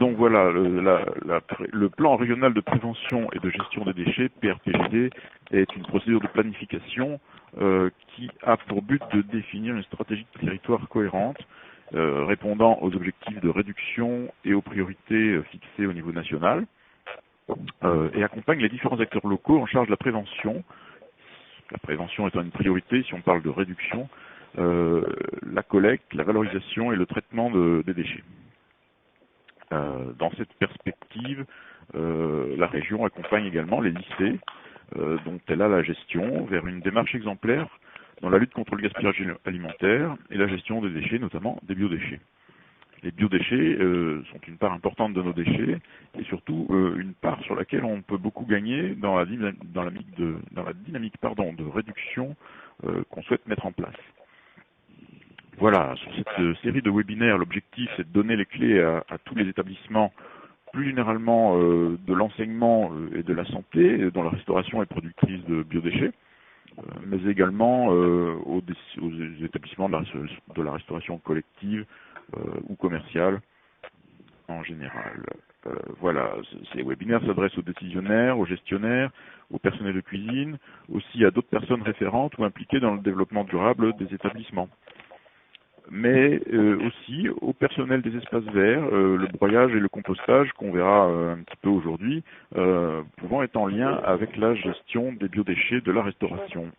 Donc voilà, le plan régional de prévention et de gestion des déchets, PRPGD, est une procédure de planification qui a pour but de définir une stratégie de territoire cohérente, répondant aux objectifs de réduction et aux priorités fixées au niveau national, et accompagne les différents acteurs locaux en charge de la prévention. La prévention étant une priorité, si on parle de réduction, la collecte, la valorisation et le traitement des déchets. Dans cette perspective, la région accompagne également les lycées, dont elle a la gestion, vers une démarche exemplaire dans la lutte contre le gaspillage alimentaire et la gestion des déchets, notamment des biodéchets. Les biodéchets sont une part importante de nos déchets et surtout une part sur laquelle on peut beaucoup gagner dans la dynamique de réduction qu'on souhaite mettre en place. Voilà, sur cette série de webinaires, l'objectif c'est de donner les clés à tous les établissements, plus généralement de l'enseignement et de la santé, dont la restauration est productrice de biodéchets, mais également aux établissements de la restauration collective ou commerciale en général. Voilà, ces webinaires s'adressent aux décisionnaires, aux gestionnaires, au personnel de cuisine, aussi à d'autres personnes référentes ou impliquées dans le développement durable des établissements, mais aussi au personnel des espaces verts, le broyage et le compostage qu'on verra un petit peu aujourd'hui, pouvant être en lien avec la gestion des biodéchets de la restauration.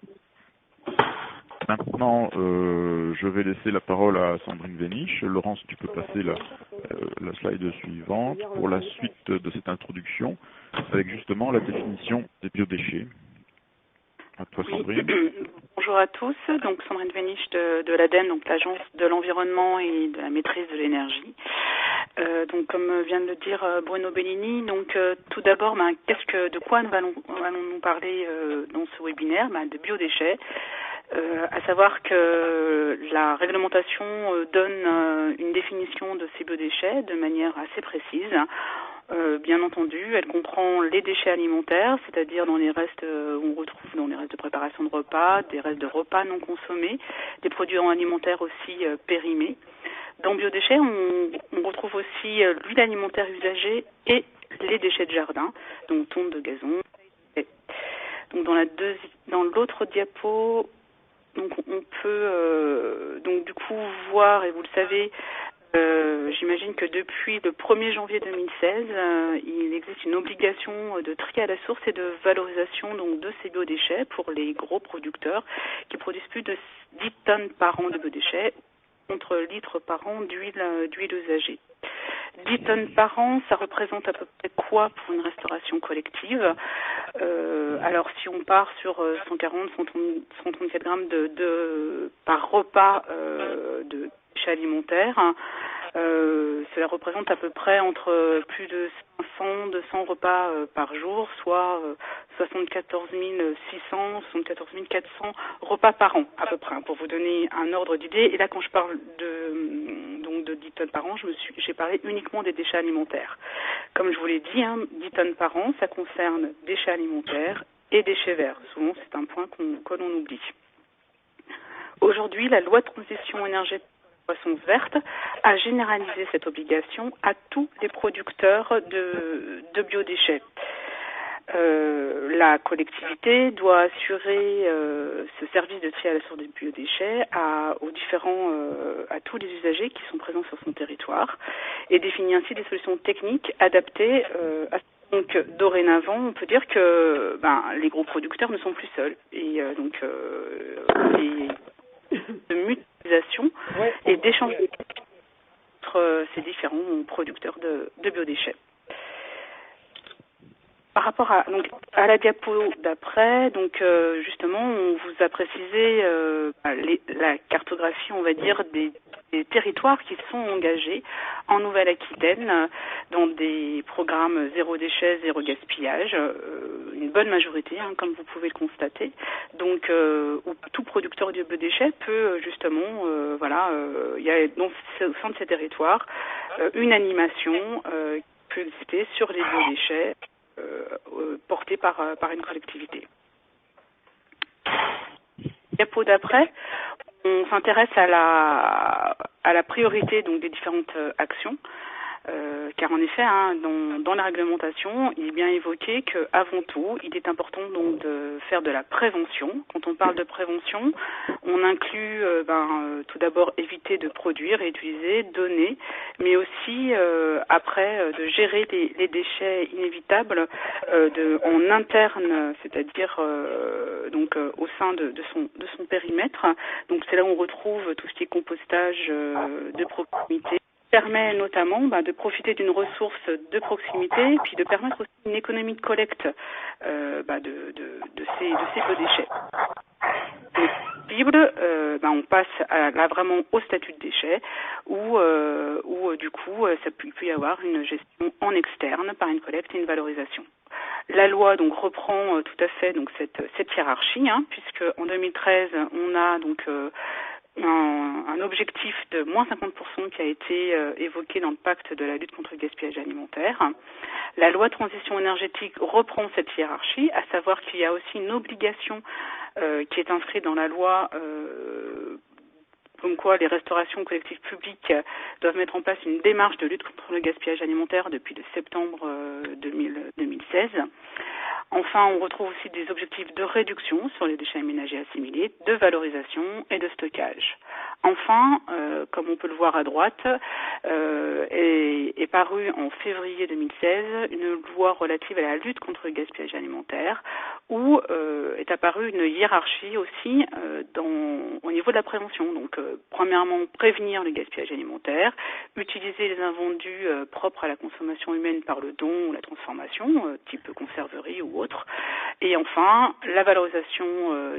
Maintenant, je vais laisser la parole à Sandrine Véniche. Laurence, tu peux passer la slide suivante pour la suite de cette introduction, avec justement la définition des biodéchets. À toi, Sandrine. Bonjour à tous, donc Sandrine Véniche de l'ADEME, donc l'Agence de l'environnement et de la maîtrise de l'énergie. Donc comme vient de le dire Bruno Bellini, donc tout d'abord, de quoi allons-nous parler dans ce webinaire? De biodéchets. À savoir que la réglementation donne une définition de ces biodéchets de manière assez précise. Bien entendu, elle comprend les déchets alimentaires, c'est-à-dire dans les restes, on retrouve dans les restes de préparation de repas, des restes de repas non consommés, des produits alimentaires aussi périmés. Dans biodéchets, on retrouve aussi l'huile alimentaire usagée et les déchets de jardin, donc tonte de gazon. Donc dans l'autre diapo, donc on peut donc du coup voir, et vous le savez, j'imagine que depuis le 1er janvier 2016, il existe une obligation de tri à la source et de valorisation donc de ces biodéchets pour les gros producteurs qui produisent plus de 10 tonnes par an de biodéchets contre litres par an d'huile usagée. 10 tonnes par an, ça représente à peu près quoi pour une restauration collective? Alors si on part sur 140-134 grammes par repas de déchets alimentaires, cela représente à peu près entre plus de 500-200 repas par jour, soit 74 600, 74 400 repas par an à peu près, pour vous donner un ordre d'idée. Et là, quand je parle de 10 tonnes par an, j'ai parlé uniquement des déchets alimentaires. Comme je vous l'ai dit, 10 tonnes par an, ça concerne déchets alimentaires et déchets verts. Souvent, c'est un point que l'on oublie. Aujourd'hui, la loi de transition énergétique Poissons Vertes a généralisé cette obligation à tous les producteurs de biodéchets. La collectivité doit assurer ce service de tri à la source des biodéchets à tous les usagers qui sont présents sur son territoire et définit ainsi des solutions techniques adaptées à donc dorénavant, on peut dire que les gros producteurs ne sont plus seuls et de mutualisation et d'échange entre ces différents producteurs de biodéchets. Par rapport à la diapo d'après, justement, on vous a précisé la cartographie, on va dire, des territoires qui sont engagés en Nouvelle-Aquitaine dans des programmes zéro déchet, zéro gaspillage, une bonne majorité, comme vous pouvez le constater. Donc, où tout producteur de biodéchets peut justement, il y a au sein de ces territoires une animation qui peut exister sur les biodéchets portés par une collectivité. Diapo d'après, on s'intéresse à la priorité donc des différentes actions. Car en effet, dans la réglementation, il est bien évoqué qu'avant tout, il est important donc de faire de la prévention. Quand on parle de prévention, on inclut tout d'abord éviter de produire et utiliser, donner, mais aussi après de gérer les déchets inévitables en interne, c'est-à-dire au sein de son périmètre. Donc c'est là où on retrouve tout ce qui est compostage de proximité. Permet notamment de profiter d'une ressource de proximité et puis de permettre aussi une économie de collecte de ces biodéchets. On passe là vraiment au statut de déchet où du coup ça peut y avoir une gestion en externe par une collecte et une valorisation. La loi donc reprend tout à fait donc cette hiérarchie puisque en 2013 on a donc un objectif de moins 50% qui a été évoqué dans le pacte de la lutte contre le gaspillage alimentaire. La loi de transition énergétique reprend cette hiérarchie, à savoir qu'il y a aussi une obligation qui est inscrite dans la loi comme quoi les restaurations collectives publiques doivent mettre en place une démarche de lutte contre le gaspillage alimentaire depuis le septembre 2016. Enfin, on retrouve aussi des objectifs de réduction sur les déchets ménagers assimilés, de valorisation et de stockage. Enfin, comme on peut le voir à droite, est parue en février 2016 une loi relative à la lutte contre le gaspillage alimentaire où est apparue une hiérarchie aussi au niveau de la prévention. Donc, premièrement, prévenir le gaspillage alimentaire, utiliser les invendus propres à la consommation humaine par le don ou la transformation, type conserverie ou autre. Et enfin, la valorisation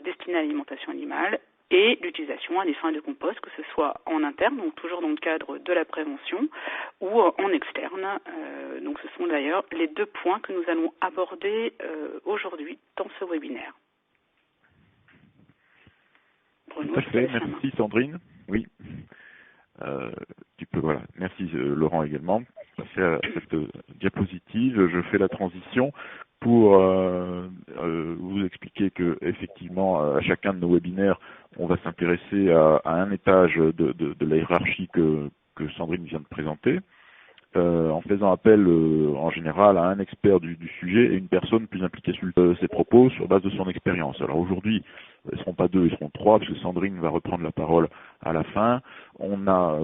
destinée à l'alimentation animale et l'utilisation à des fins de compost, que ce soit en interne, donc toujours dans le cadre de la prévention, ou en externe. Donc ce sont d'ailleurs les deux points que nous allons aborder aujourd'hui dans ce webinaire. Bruno, tout à fait, merci Sandrine. Oui, merci Laurent également. Passer à cette diapositive, je fais la transition pour vous expliquer que effectivement à chacun de nos webinaires, on va s'intéresser à un étage de la hiérarchie que Sandrine vient de présenter, en faisant appel en général à un expert du sujet et une personne plus impliquée sur ses propos sur base de son expérience. Alors aujourd'hui, ils ne seront pas deux, ils seront trois, parce que Sandrine va reprendre la parole à la fin. On a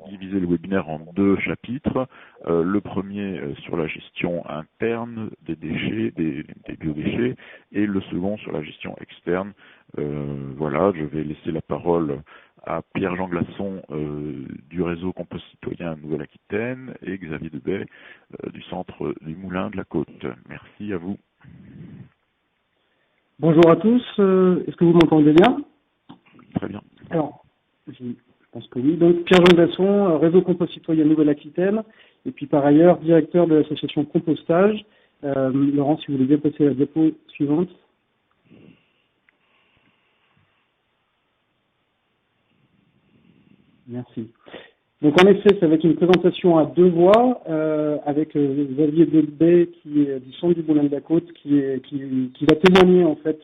divisé le webinaire en deux chapitres. Le premier sur la gestion interne des déchets, des biodéchets, et le second sur la gestion externe. Je vais laisser la parole à Pierre-Jean Glasson du réseau Compost Citoyen Nouvelle-Aquitaine et Xavier Debay du centre du Moulin de la Côte. Merci à vous. Bonjour à tous, est-ce que vous m'entendez bien? Très bien. Alors, je pense que oui. Donc Pierre-Jean Glasson, réseau Compost Citoyen Nouvelle-Aquitaine, et puis par ailleurs directeur de l'association Compostage. Laurent, si vous voulez bien passer la diapo suivante. Merci. Donc en effet, ça va être une présentation à deux voix avec Xavier Debay qui est du centre du Moulin de la Côte qui va témoigner en fait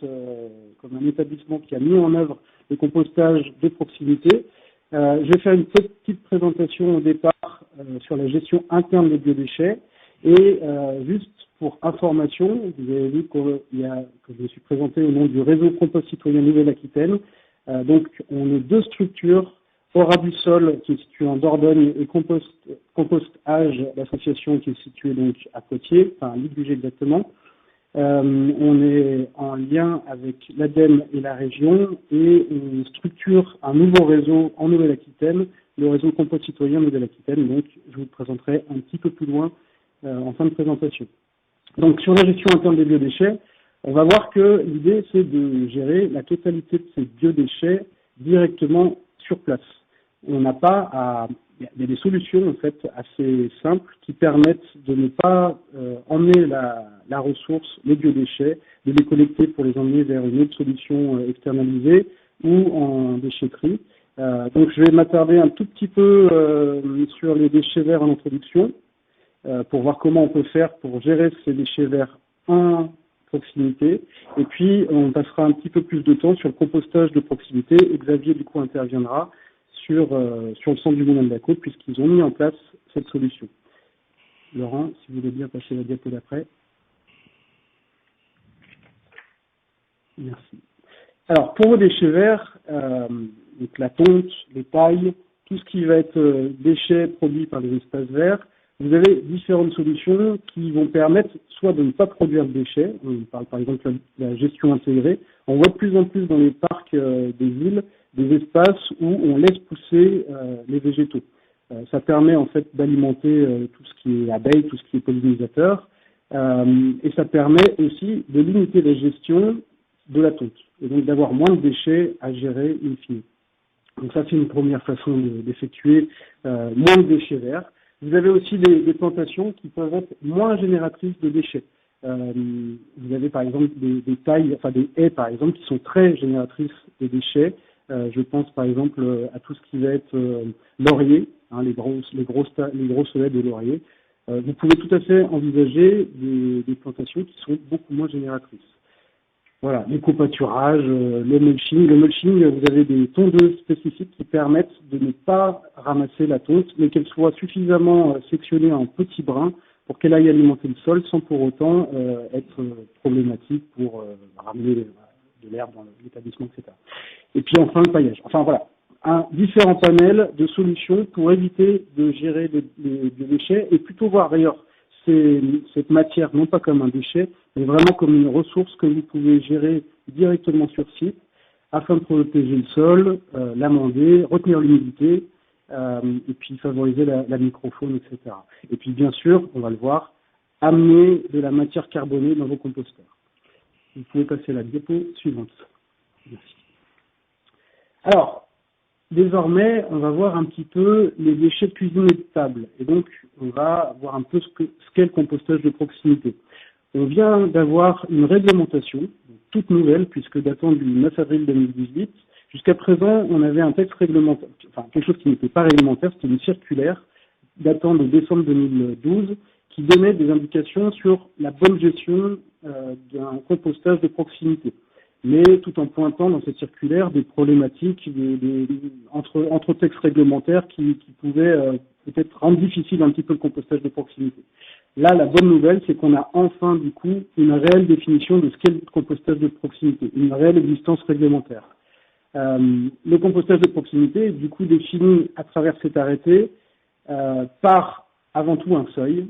comme un établissement qui a mis en œuvre le compostage de proximité. Je vais faire une petite présentation au départ sur la gestion interne des biodéchets et juste pour information, vous avez vu que je me suis présenté au nom du réseau Compost Citoyen Nouvelle-Aquitaine. Donc on est deux structures. Aura du Sol, qui est situé en Dordogne, et Compostage, l'association qui est située donc à Poitiers, enfin à Ligugé exactement. On est en lien avec l'ADEME et la région, et on structure un nouveau réseau en Nouvelle-Aquitaine, le réseau Compost Citoyen Nouvelle-Aquitaine. Donc, je vous le présenterai un petit peu plus loin en fin de présentation. Donc, sur la gestion interne des biodéchets, on va voir que l'idée, c'est de gérer la totalité de ces biodéchets directement sur place. On n'a pas il y a des solutions en fait assez simples qui permettent de ne pas emmener la ressource, les biodéchets, de les collecter pour les emmener vers une autre solution externalisée ou en déchetterie. Donc je vais m'attarder un tout petit peu sur les déchets verts en introduction pour voir comment on peut faire pour gérer ces déchets verts en proximité. Et puis on passera un petit peu plus de temps sur le compostage de proximité et Xavier du coup interviendra sur le centre du Moulin de la Côte, puisqu'ils ont mis en place cette solution. Laurent, si vous voulez bien passer la diapo d'après. Merci. Alors, pour vos déchets verts, donc la tonte, les pailles, tout ce qui va être déchets produits par les espaces verts, vous avez différentes solutions qui vont permettre soit de ne pas produire de déchets, on parle par exemple de la gestion intégrée, on voit de plus en plus dans les parcs des villes des espaces où on laisse pousser les végétaux. Ça permet en fait d'alimenter tout ce qui est abeilles, tout ce qui est pollinisateur, et ça permet aussi de limiter la gestion de la tonte, et donc d'avoir moins de déchets à gérer in fine. Donc ça, c'est une première façon d'effectuer moins de déchets verts. Vous avez aussi des plantations qui peuvent être moins génératrices de déchets. Vous avez par exemple des tailles, enfin des haies par exemple, qui sont très génératrices de déchets. Je pense par exemple à tout ce qui va être laurier, hein, les grosses haies de laurier. Vous pouvez tout à fait envisager des plantations qui sont beaucoup moins génératrices. Voilà, l'éco-pâturage, le mulching. Le mulching, vous avez des tondeuses spécifiques qui permettent de ne pas ramasser la tonte, mais qu'elle soit suffisamment sectionnée en petits brins pour qu'elle aille alimenter le sol sans pour autant être problématique pour ramener de l'herbe dans l'établissement, etc. Et puis enfin le paillage. Enfin voilà, différents panels de solutions pour éviter de gérer les déchets et plutôt voir d'ailleurs cette matière non pas comme un déchet, mais vraiment comme une ressource que vous pouvez gérer directement sur site afin de protéger le sol, l'amender, retenir l'humidité et puis favoriser la microfaune, etc. Et puis bien sûr, on va le voir, amener de la matière carbonée dans vos composteurs. Vous pouvez passer à la diapo suivante. Merci. Alors, désormais, on va voir un petit peu les déchets de cuisine et de table. Et donc, on va voir un peu ce qu'est le compostage de proximité. On vient d'avoir une réglementation, toute nouvelle, puisque datant du 9 avril 2018. Jusqu'à présent, on avait un texte réglementaire, enfin quelque chose qui n'était pas réglementaire, c'était une circulaire datant de décembre 2012, qui donnait des indications sur la bonne gestion d'un compostage de proximité, mais tout en pointant dans cette circulaire des problématiques entre textes réglementaires qui pouvaient peut-être rendre difficile un petit peu le compostage de proximité. Là, la bonne nouvelle, c'est qu'on a enfin, du coup, une réelle définition de ce qu'est le compostage de proximité, une réelle existence réglementaire. Le compostage de proximité est du coup défini à travers cet arrêté par, avant tout, un seuil.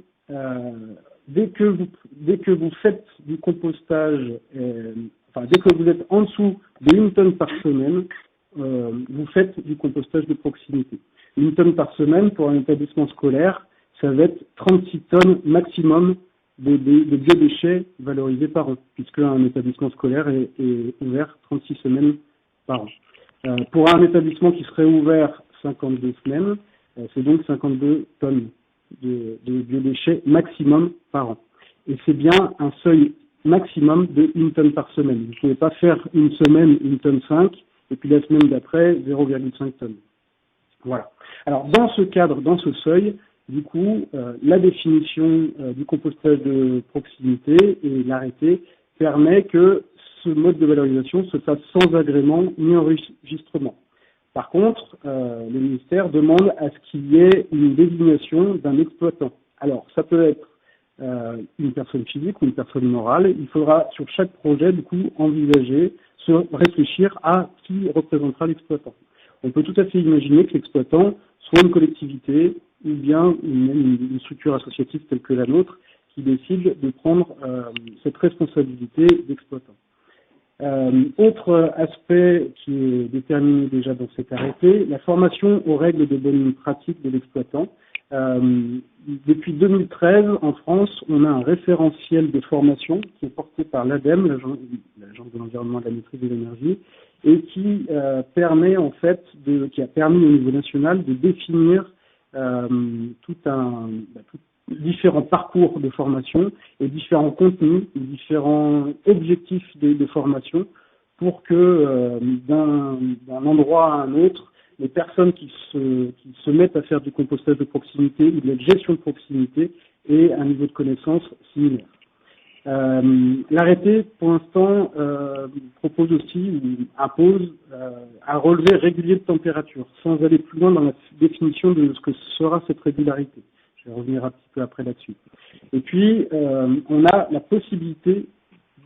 Dès que vous faites du compostage, dès que vous êtes en dessous de 1 tonne par semaine, vous faites du compostage de proximité. 1 tonne par semaine pour un établissement scolaire, ça va être 36 tonnes maximum de biodéchets valorisés par an, puisque un établissement scolaire est ouvert 36 semaines par an. Pour un établissement qui serait ouvert 52 semaines, c'est donc 52 tonnes de biodéchets maximum par an. Et c'est bien un seuil maximum de 1 tonne par semaine. Vous ne pouvez pas faire une semaine 1 tonne 5 et puis la semaine d'après 0,5 tonnes. Voilà. Alors dans ce cadre, dans ce seuil, du coup, la définition du compostage de proximité et l'arrêté permet que ce mode de valorisation se fasse sans agrément ni enregistrement. Par contre, le ministère demande à ce qu'il y ait une désignation d'un exploitant. Alors, ça peut être une personne physique ou une personne morale. Il faudra, sur chaque projet, du coup, envisager, réfléchir à qui représentera l'exploitant. On peut tout à fait imaginer que l'exploitant soit une collectivité ou bien une structure associative telle que la nôtre qui décide de prendre cette responsabilité d'exploitant. Autre aspect qui est déterminé déjà dans cet arrêté, la formation aux règles de bonne pratique de l'exploitant. Depuis 2013, en France, on a un référentiel de formation qui est porté par l'ADEME, l'Agence de l'environnement et de la maîtrise de l'énergie, et qui permet en fait, qui a permis au niveau national de définir différents parcours de formation et différents contenus, différents objectifs de formation pour que d'un endroit à un autre, les personnes qui se mettent à faire du compostage de proximité ou de la gestion de proximité aient un niveau de connaissance similaire. L'arrêté, pour l'instant, propose aussi ou impose un relevé régulier de température, sans aller plus loin dans la définition de ce que sera cette régularité. Je vais revenir un petit peu après là-dessus. Et puis, on a la possibilité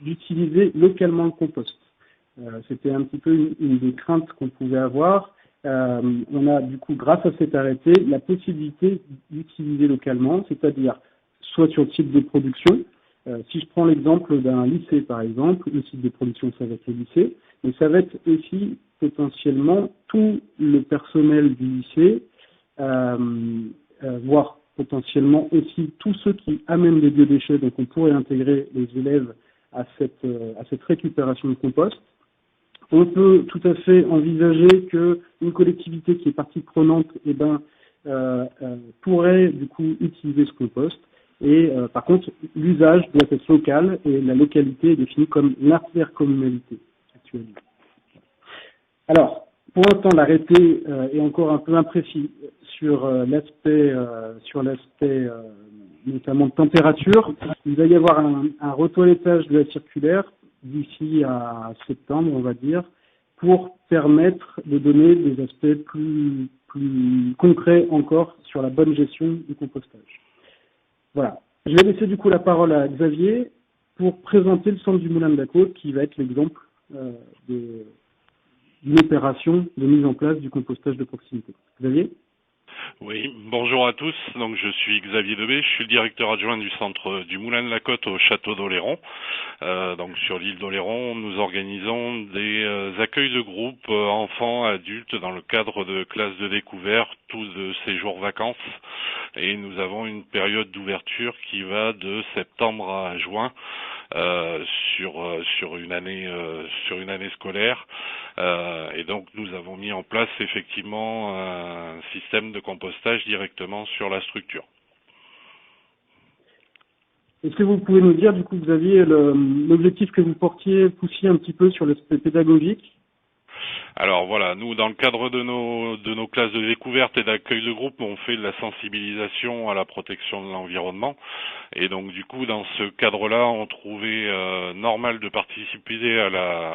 d'utiliser localement le compost. C'était un petit peu une des craintes qu'on pouvait avoir. On a du coup, grâce à cet arrêté, la possibilité d'utiliser localement, c'est-à-dire soit sur le site de production. Si je prends l'exemple d'un lycée, par exemple, le site de production, ça va être le lycée, mais ça va être aussi potentiellement tout le personnel du lycée, voire potentiellement aussi tous ceux qui amènent des biodéchets. Donc on pourrait intégrer les élèves à cette récupération de compost. On peut tout à fait envisager qu'une collectivité qui est partie prenante pourrait du coup utiliser ce compost. Et par contre, l'usage doit être local et la localité est définie comme l'intercommunalité actuellement. Alors, pour l'instant, l'arrêté est encore un peu imprécis sur l'aspect notamment de température. Il va y avoir un retoilettage de la circulaire d'ici à septembre, on va dire, pour permettre de donner des aspects plus concrets encore sur la bonne gestion du compostage. Voilà. Je vais laisser du coup la parole à Xavier pour présenter le centre du Moulin de la Côte qui va être l'exemple d'une opération de mise en place du compostage de proximité. Xavier ? Oui, bonjour à tous. Donc je suis Xavier Debé, je suis le directeur adjoint du centre du Moulin de la Côte au château d'Oléron. Donc sur l'île d'Oléron, nous organisons des accueils de groupes enfants, adultes dans le cadre de classes de découverte ou de séjours vacances. Et nous avons une période d'ouverture qui va de septembre à juin sur une année scolaire. Et donc nous avons mis en place effectivement un système de compostage directement sur la structure. Est-ce que vous pouvez nous dire, du coup, Xavier, l'objectif que vous poussiez un petit peu sur l'aspect pédagogique ? Alors voilà, nous dans le cadre de nos classes de découverte et d'accueil de groupe, on fait de la sensibilisation à la protection de l'environnement. Et donc du coup dans ce cadre-là, on trouvait normal de participer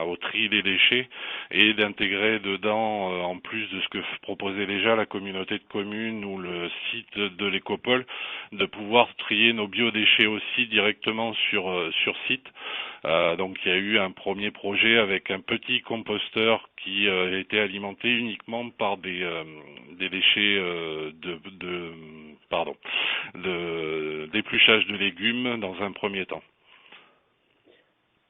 au tri des déchets et d'intégrer dedans, en plus de ce que proposait déjà la communauté de communes ou le site de l'écopole, de pouvoir trier nos biodéchets aussi directement sur site. Donc il y a eu un premier projet avec un petit composteur qui était alimenté uniquement par des déchets d'épluchage de légumes dans un premier temps.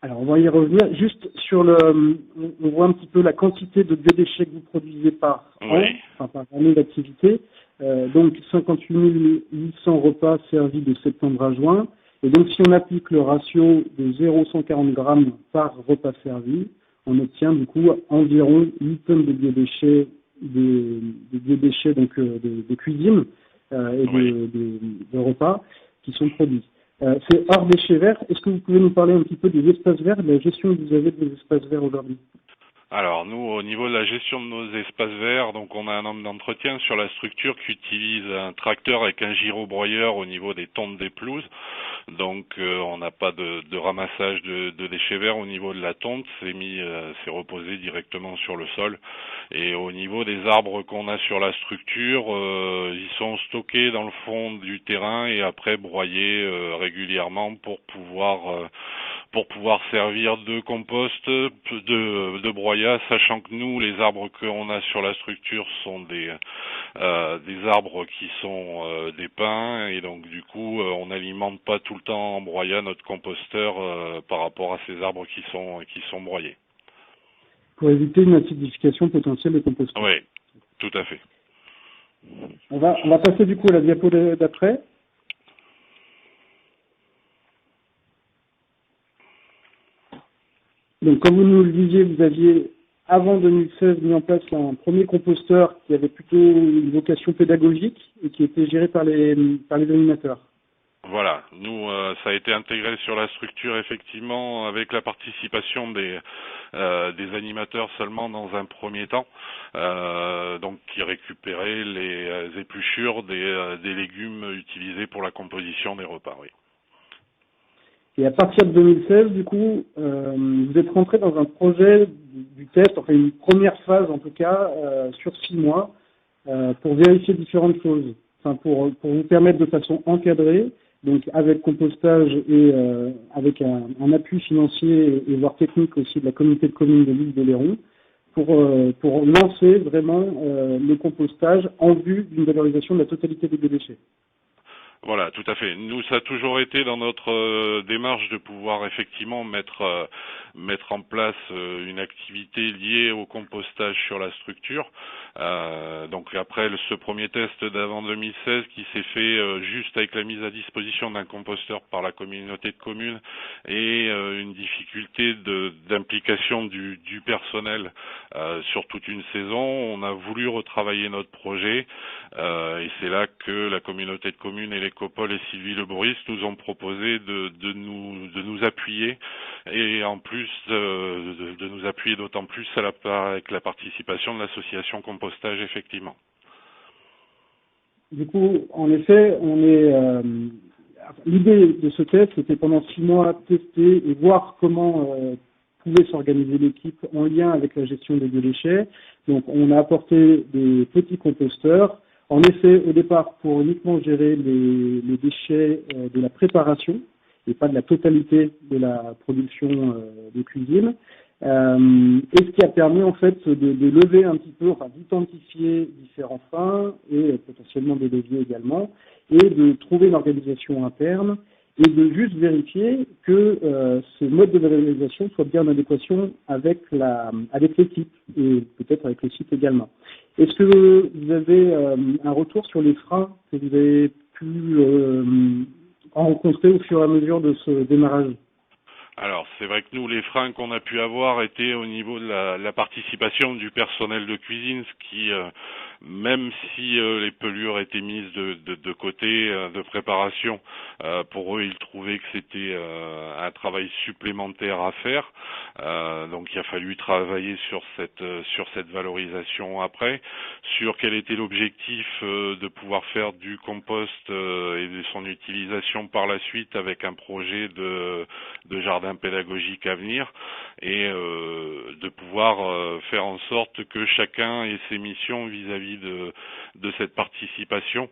Alors on va y revenir. Juste sur on voit un petit peu la quantité de biodéchets que vous produisez par an, enfin par année d'activité. Donc 58 800 repas servis de septembre à juin. Et donc, si on applique le ratio de 0,140 grammes par repas servi, on obtient du coup environ 8 tonnes de biodéchets, donc de cuisine et de repas qui sont produits. C'est hors déchets verts. Est-ce que vous pouvez nous parler un petit peu des espaces verts, de la gestion que vous avez des espaces verts aujourd'hui ? Alors nous, au niveau de la gestion de nos espaces verts, donc on a un homme d'entretien sur la structure qui utilise un tracteur avec un gyrobroyeur au niveau des tontes des pelouses. Donc on n'a pas de ramassage de déchets verts au niveau de la tonte, c'est reposé directement sur le sol. Et au niveau des arbres qu'on a sur la structure, ils sont stockés dans le fond du terrain et après broyés régulièrement pour pouvoir servir de compost, de broyat, sachant que nous, les arbres qu'on a sur la structure sont des arbres qui sont des pins, et donc du coup, on n'alimente pas tout le temps en broyat notre composteur par rapport à ces arbres qui sont broyés. Pour éviter une acidification potentielle des composteurs. Oui, tout à fait. On va passer du coup à la diapo d'après. Donc, comme vous nous le disiez, vous aviez, avant 2016, mis en place un premier composteur qui avait plutôt une vocation pédagogique et qui était géré par les animateurs. Voilà, nous, ça a été intégré sur la structure, effectivement, avec la participation des animateurs seulement dans un premier temps, donc qui récupéraient les épluchures des légumes utilisés pour la composition des repas, oui. Et à partir de 2016, du coup, vous êtes rentré dans un projet du test, enfin une première phase en tout cas, sur 6 mois, pour vérifier différentes choses, enfin pour vous permettre de façon encadrée, donc avec compostage et avec un appui financier et voire technique aussi de la communauté de communes de l'île de Léron, pour lancer vraiment le compostage en vue d'une valorisation de la totalité des déchets. Voilà, tout à fait. Nous, ça a toujours été dans notre démarche de pouvoir effectivement mettre en place une activité liée au compostage sur la structure. Donc après ce premier test d'avant 2016 qui s'est fait juste avec la mise à disposition d'un composteur par la communauté de communes et une difficulté d'implication du personnel sur toute une saison, on a voulu retravailler notre projet et c'est là que la communauté de communes et l'Écopole et Sylvie Le Bourris nous ont proposé de nous appuyer et en plus de nous appuyer d'autant plus avec la participation de l'association Compostage effectivement. Du coup, en effet, l'idée de ce test, c'était pendant 6 mois tester et voir comment pouvait s'organiser l'équipe en lien avec la gestion des déchets. Donc, on a apporté des petits composteurs. En effet, au départ, pour uniquement gérer les déchets de la préparation et pas de la totalité de la production de cuisine. Et ce qui a permis en fait de lever un petit peu, enfin d'identifier différents freins et potentiellement des leviers également, et de trouver une organisation interne et de juste vérifier que ce mode de valorisation soit bien en adéquation avec l'équipe et peut-être avec le site également. Est-ce que vous avez un retour sur les freins que vous avez pu rencontrer au fur et à mesure de ce démarrage ? Alors, c'est vrai que nous, les freins qu'on a pu avoir étaient au niveau de la participation du personnel de cuisine, ce qui, même si les pelures étaient mises de côté de préparation, pour eux, ils trouvaient que c'était un travail supplémentaire à faire. Donc, il a fallu travailler sur cette valorisation après, sur quel était l'objectif de pouvoir faire du compost et de son utilisation par la suite avec un projet de jardin pédagogique à venir et de pouvoir faire en sorte que chacun ait ses missions vis-à-vis de cette participation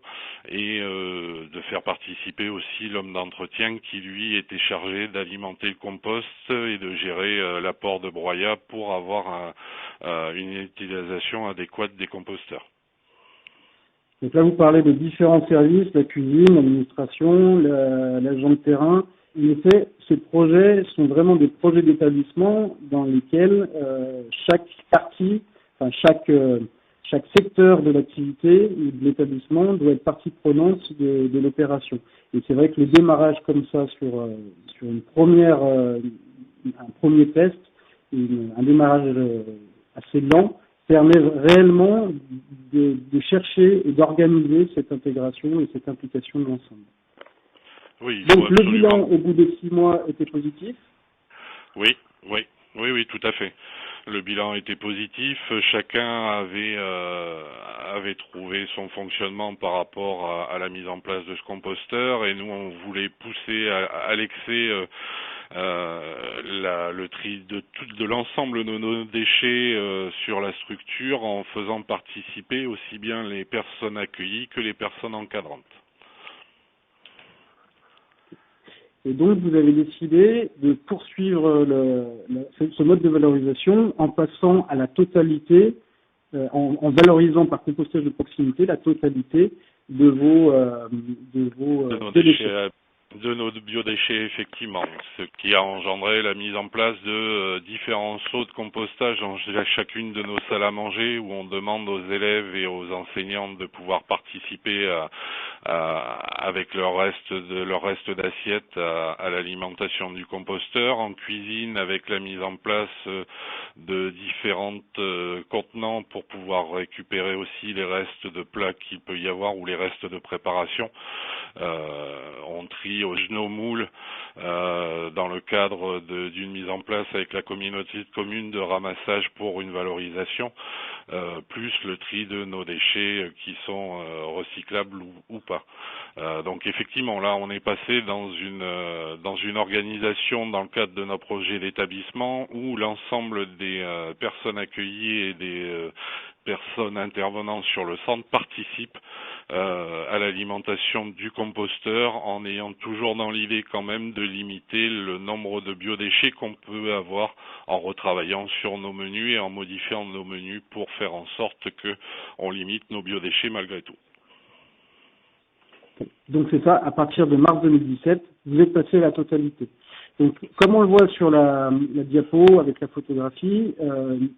et de faire participer aussi l'homme d'entretien qui lui était chargé d'alimenter le compost et de gérer l'apport de broyat pour avoir une utilisation adéquate des composteurs. Donc là, vous parlez de différents services, la cuisine, l'administration, l'agent de terrain. En effet, ces projets sont vraiment des projets d'établissement dans lesquels chaque partie, enfin chaque secteur de l'activité ou de l'établissement doit être partie prenante de l'opération. Et c'est vrai que le démarrage comme ça sur un premier test, un démarrage assez lent, permet réellement de chercher et d'organiser cette intégration et cette implication de l'ensemble. Oui, donc le bilan au bout de 6 mois était positif ? Oui, tout à fait. Le bilan était positif, chacun avait trouvé son fonctionnement par rapport à la mise en place de ce composteur et nous on voulait pousser à l'excès le tri de l'ensemble de nos déchets sur la structure en faisant participer aussi bien les personnes accueillies que les personnes encadrantes. Et donc, vous avez décidé de poursuivre ce mode de valorisation en passant à la totalité, en valorisant par compostage de proximité la totalité de vos déchets. De nos biodéchets, effectivement, ce qui a engendré la mise en place de différents slots de compostage dans chacune de nos salles à manger où on demande aux élèves et aux enseignants de pouvoir participer avec leur reste d'assiette à l'alimentation du composteur, en cuisine avec la mise en place de différentes contenants pour pouvoir récupérer aussi les restes de plats qu'il peut y avoir ou les restes de préparation. On trie au genou-moule dans le cadre d'une mise en place avec la communauté de communes de ramassage pour une valorisation, plus le tri de nos déchets qui sont recyclables ou pas. Donc effectivement, là, on est passé dans une organisation dans le cadre de notre projet d'établissement où l'ensemble des personnes accueillies et des personnes intervenant sur le centre participent à l'alimentation du composteur en ayant toujours dans l'idée quand même de limiter le nombre de biodéchets qu'on peut avoir en retravaillant sur nos menus et en modifiant nos menus pour faire en sorte que on limite nos biodéchets malgré tout. Donc c'est ça, à partir de mars 2017, vous êtes passé à la totalité. Donc comme on le voit sur la diapo avec la photographie,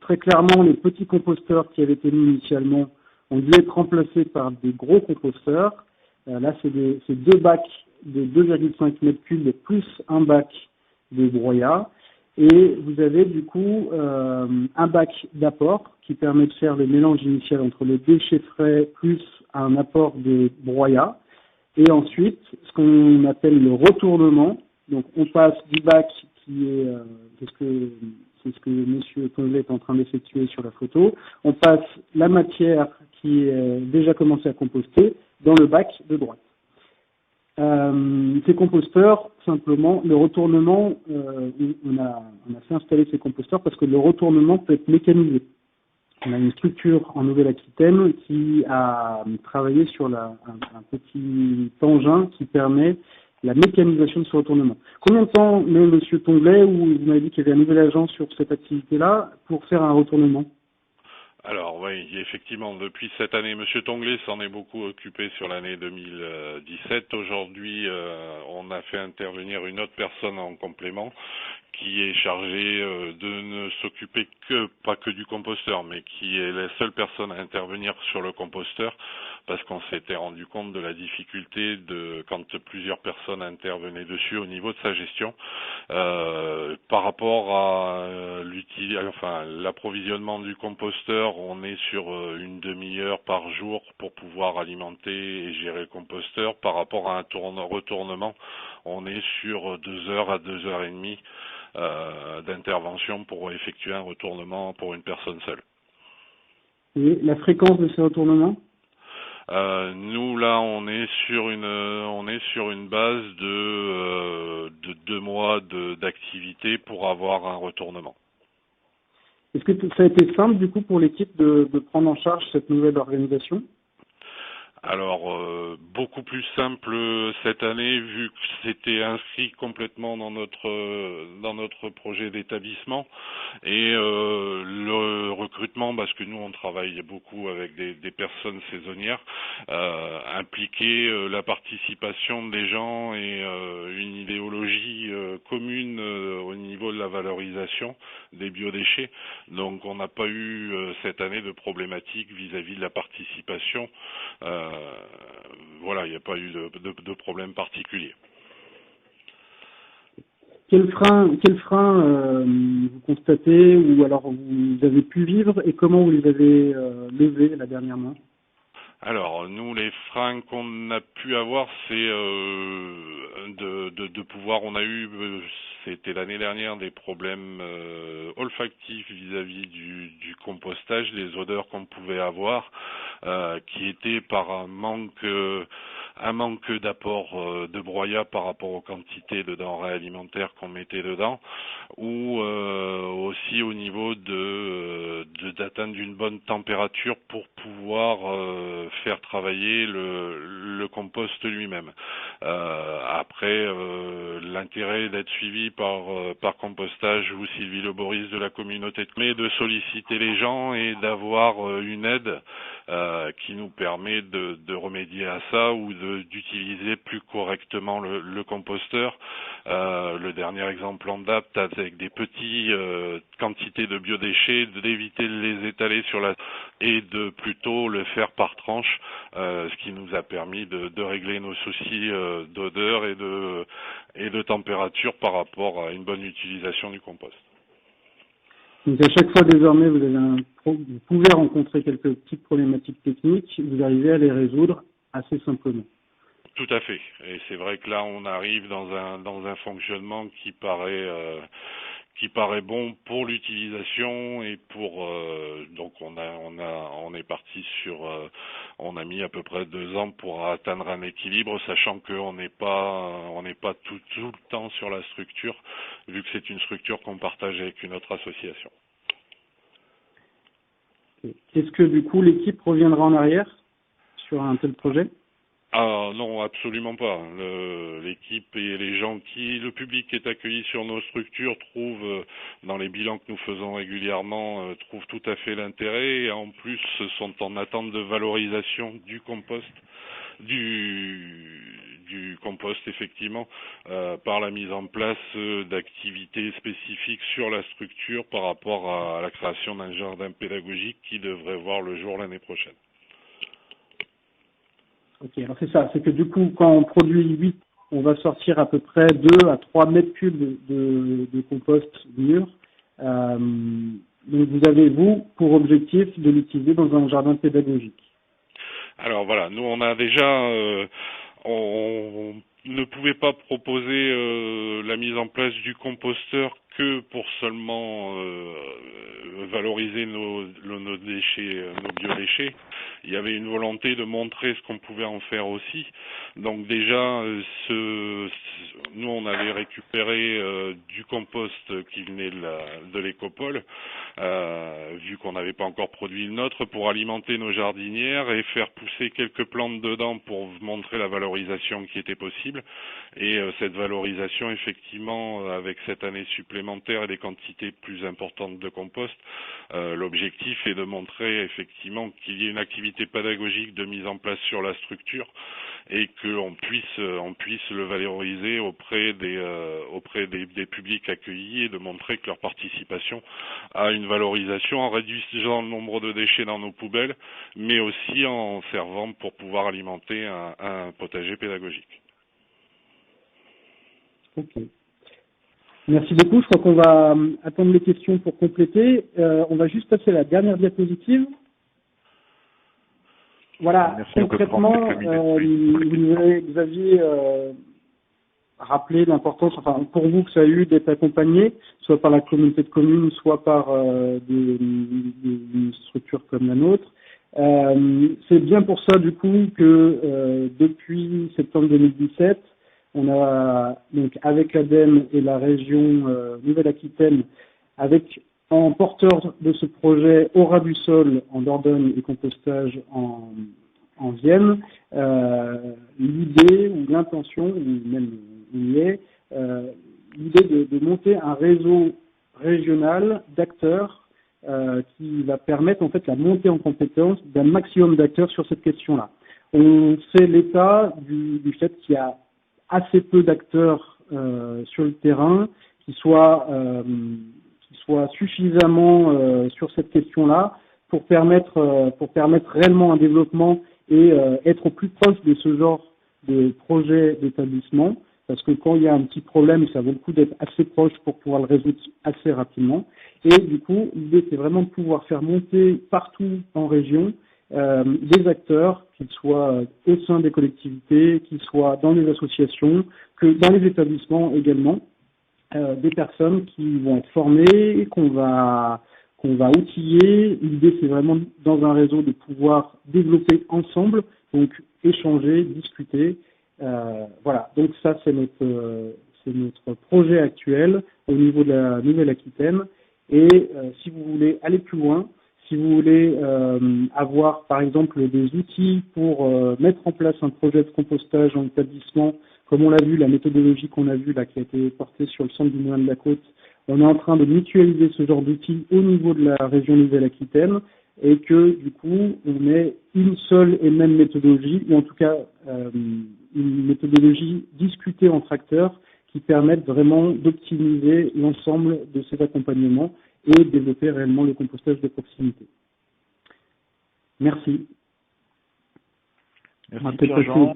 très clairement les petits composteurs qui avaient été mis initialement ont dû être remplacés par des gros composteurs. Là c'est deux bacs de 2,5 mètres cubes plus un bac de broyat. Et vous avez du coup un bac d'apport qui permet de faire le mélange initial entre les déchets frais plus un apport de broyat. Et ensuite, ce qu'on appelle le retournement. Donc, on passe du bac qui est, c'est ce que Monsieur Tonglet est en train d'effectuer sur la photo. On passe la matière qui est déjà commencée à composter dans le bac de droite. Ces composteurs, simplement, le retournement, on a fait installer ces composteurs parce que le retournement peut être mécanisé. On a une structure en Nouvelle-Aquitaine qui a travaillé sur un petit engin qui permet la mécanisation de ce retournement. Combien de temps met M. Tonglet, ou vous m'avez dit qu'il y avait un nouvel agent sur cette activité-là, pour faire un retournement? Alors oui, effectivement, depuis cette année, M. Tonglet s'en est beaucoup occupé sur l'année 2017. Aujourd'hui, on a fait intervenir une autre personne en complément qui est chargée de ne s'occuper pas que du composteur, mais qui est la seule personne à intervenir sur le composteur, parce qu'on s'était rendu compte de la difficulté quand plusieurs personnes intervenaient dessus au niveau de sa gestion. Par rapport à l'approvisionnement du composteur, on est sur une demi-heure par jour pour pouvoir alimenter et gérer le composteur. Par rapport à un retournement, on est sur 2 heures à 2 heures et demie d'intervention pour effectuer un retournement pour une personne seule. Et la fréquence de ces retournements? Nous là, on est sur une base de 2 mois d'activité pour avoir un retournement. Est-ce que ça a été simple du coup pour l'équipe de prendre en charge cette nouvelle organisation? Alors, beaucoup plus simple cette année, vu que c'était inscrit complètement dans notre projet d'établissement, et le recrutement, parce que nous on travaille beaucoup avec des personnes saisonnières, impliquait la participation des gens et une idéologie commune au niveau de la valorisation des biodéchets. Donc on n'a pas eu cette année de problématique vis-à-vis de la participation. Voilà, il n'y a pas eu de problème particulier. Quel frein vous constatez, ou alors vous avez pu vivre, et comment vous les avez levés là dernièrement? Alors, nous, les freins qu'on a pu avoir, c'est de pouvoir, on a eu, c'était l'année dernière, des problèmes olfactifs vis-à-vis du compostage, des odeurs qu'on pouvait avoir, qui étaient par un manque d'apport de broyat par rapport aux quantités de denrées alimentaires qu'on mettait dedans, ou aussi au niveau d'atteindre d'une bonne température pour pouvoir faire travailler le compost lui-même. Après, l'intérêt d'être suivi par compostage ou Sylvie Le Boris de la communauté de solliciter les gens et d'avoir une aide qui nous permet de remédier à ça ou d'utiliser plus correctement le composteur. Le dernier exemple en date, avec des petites quantités de biodéchets, d'éviter de les étaler et de plutôt le faire par tranche, ce qui nous a permis de régler nos soucis d'odeur et de température par rapport à une bonne utilisation du compost. Donc à chaque fois désormais vous pouvez rencontrer quelques petites problématiques techniques, vous arrivez à les résoudre assez simplement. Tout à fait. Et c'est vrai que là on arrive dans un fonctionnement qui paraît qui paraît bon pour l'utilisation et pour donc on est parti sur on a mis à peu près 2 ans pour atteindre un équilibre, sachant qu'on n'est pas tout le temps sur la structure, vu que c'est une structure qu'on partage avec une autre association. Est-ce que du coup l'équipe reviendra en arrière sur un tel projet? Ah non, absolument pas. L'équipe et les gens le public qui est accueilli sur nos structures trouvent, dans les bilans que nous faisons régulièrement, trouvent tout à fait l'intérêt et en plus sont en attente de valorisation du compost, du compost effectivement, par la mise en place d'activités spécifiques sur la structure par rapport à la création d'un jardin pédagogique qui devrait voir le jour l'année prochaine. Ok, alors c'est ça, c'est que du coup, quand on produit 8, on va sortir à peu près 2 à 3 mètres cubes de compost mûr. Donc vous avez, vous, pour objectif de l'utiliser dans un jardin pédagogique. Alors voilà, nous on a déjà, on ne pouvait pas proposer la mise en place du composteur que pour seulement valoriser nos déchets, nos biodéchets. Il y avait une volonté de montrer ce qu'on pouvait en faire aussi. Donc déjà, nous on avait récupéré du compost qui venait de l'écopole, vu qu'on n'avait pas encore produit le nôtre, pour alimenter nos jardinières et faire pousser quelques plantes dedans pour montrer la valorisation qui était possible. Et cette valorisation, effectivement, avec cette année supplémentaire et des quantités plus importantes de compost, l'objectif est de montrer effectivement qu'il y ait une activité pédagogique de mise en place sur la structure et qu'on puisse le valoriser auprès des publics accueillis et de montrer que leur participation a une valorisation en réduisant le nombre de déchets dans nos poubelles, mais aussi en servant pour pouvoir alimenter un potager pédagogique. Ok. Merci beaucoup. Je crois qu'on va attendre les questions pour compléter. On va juste passer à la dernière diapositive. Voilà, Merci, concrètement, vous aviez rappelé l'importance, enfin pour vous, que ça a eu d'être accompagné, soit par la communauté de communes, soit par des structures comme la nôtre. C'est bien pour ça, du coup, que depuis septembre 2017, on a, donc, avec l'ADEME et la région Nouvelle-Aquitaine, avec en porteur de ce projet Aura du sol en Dordogne et compostage en Vienne, l'idée ou l'intention, ou même il y est, l'idée de monter un réseau régional d'acteurs qui va permettre en fait la montée en compétence d'un maximum d'acteurs sur cette question-là. On sait l'état du fait qu'il y a assez peu d'acteurs sur le terrain qui soient suffisamment sur cette question-là pour permettre réellement un développement et être au plus proche de ce genre de projet d'établissement, parce que quand il y a un petit problème, ça vaut le coup d'être assez proche pour pouvoir le résoudre assez rapidement. Et du coup, l'idée, c'est vraiment de pouvoir faire monter partout en région des acteurs, qu'ils soient au sein des collectivités, qu'ils soient dans les associations, que dans les établissements également, des personnes qui vont être formées, qu'on va outiller. L'idée, c'est vraiment dans un réseau de pouvoir développer ensemble, donc échanger, discuter. Voilà, donc ça, c'est notre projet actuel au niveau de la Nouvelle-Aquitaine. Et si vous voulez aller plus loin, si vous voulez avoir, par exemple, des outils pour mettre en place un projet de compostage en établissement, comme on l'a vu, la méthodologie qu'on a vue là, qui a été portée sur le centre du Moulin de la Côte, on est en train de mutualiser ce genre d'outils au niveau de la région Nouvelle-Aquitaine et que, du coup, on ait une seule et même méthodologie, ou en tout cas une méthodologie discutée entre acteurs qui permettent vraiment d'optimiser l'ensemble de ces accompagnements et développer réellement le compostage de proximité. Merci. Merci Pierre-Jean,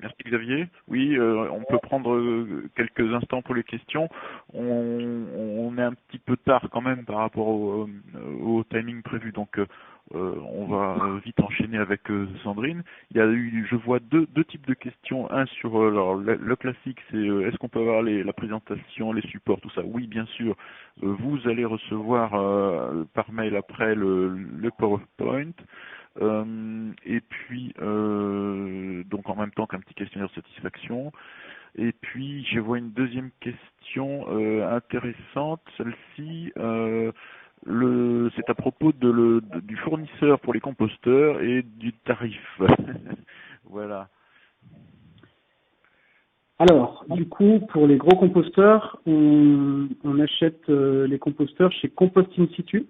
merci Xavier. Oui, on peut prendre quelques instants pour les questions. On est un petit peu tard quand même par rapport au timing prévu, donc On va vite enchaîner avec Sandrine. Il y a eu, je vois deux types de questions. Un sur alors, le classique, c'est est-ce qu'on peut avoir la présentation, les supports, tout ça. Oui, bien sûr. Vous allez recevoir par mail après le PowerPoint. Et puis donc en même temps qu'un petit questionnaire de satisfaction. Et puis je vois une deuxième question intéressante, celle-ci. C'est à propos du fournisseur pour les composteurs et du tarif. Voilà. Alors, du coup, pour les gros composteurs, on achète les composteurs chez Compost In Situ.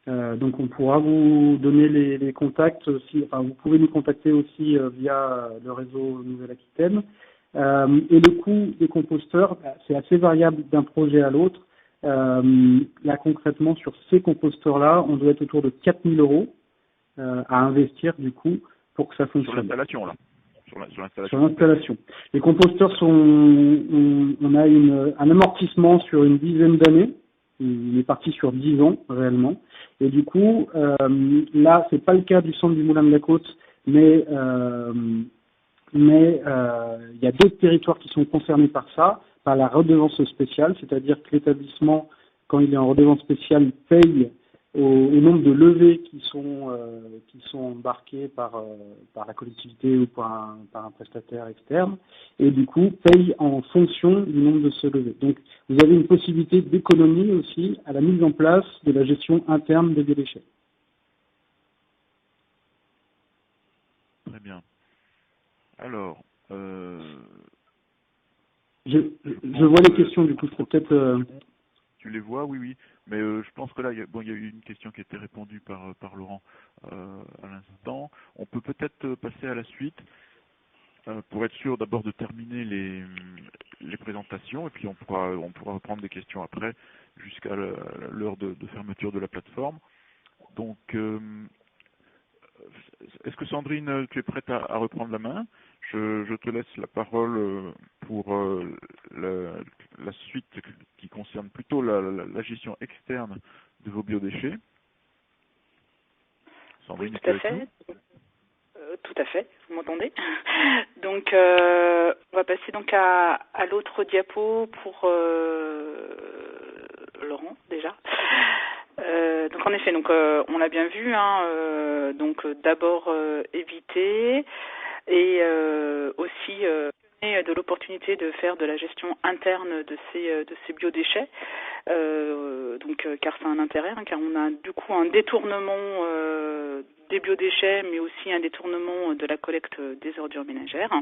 Donc on pourra vous donner les contacts aussi, enfin vous pouvez nous contacter aussi via le réseau Nouvelle-Aquitaine. Et le coût des composteurs, c'est assez variable d'un projet à l'autre. Là concrètement sur ces composteurs-là, on doit être autour de 4 000 € à investir du coup pour que ça fonctionne. Sur l'installation là. Sur l'installation. Les composteurs on a un amortissement sur une dizaine d'années. On est parti sur 10 ans réellement. Et du coup, là, c'est pas le cas du centre du Moulin de la Côte, mais il y a d'autres territoires qui sont concernés par ça, par la redevance spéciale, c'est-à-dire que l'établissement, quand il est en redevance spéciale, paye au nombre de levées qui sont embarquées par la collectivité ou par un prestataire externe, et du coup paye en fonction du nombre de ce levées. Donc vous avez une possibilité d'économie aussi à la mise en place de la gestion interne des biodéchets. Très bien. Alors, je vois les questions, du coup, je peux peut-être... Tu les vois, oui. Mais je pense que là, il y a eu une question qui a été répondue par Laurent à l'instant. On peut peut-être passer à la suite pour être sûr d'abord de terminer les présentations et puis on pourra reprendre des questions après jusqu'à l'heure de fermeture de la plateforme. Donc, est-ce que Sandrine, tu es prête à reprendre la main? Je te laisse la parole pour la suite qui concerne plutôt la gestion externe de vos biodéchets. Sandrine, oui, tout à fait. Tout à fait, vous m'entendez? Donc, on va passer donc à l'autre diapo pour Laurent, déjà. Donc en effet, donc on l'a bien vu, hein, donc d'abord éviter et aussi de l'opportunité de faire de la gestion interne de ces biodéchets, car c'est un intérêt, hein, car on a du coup un détournement des biodéchets, mais aussi un détournement de la collecte des ordures ménagères.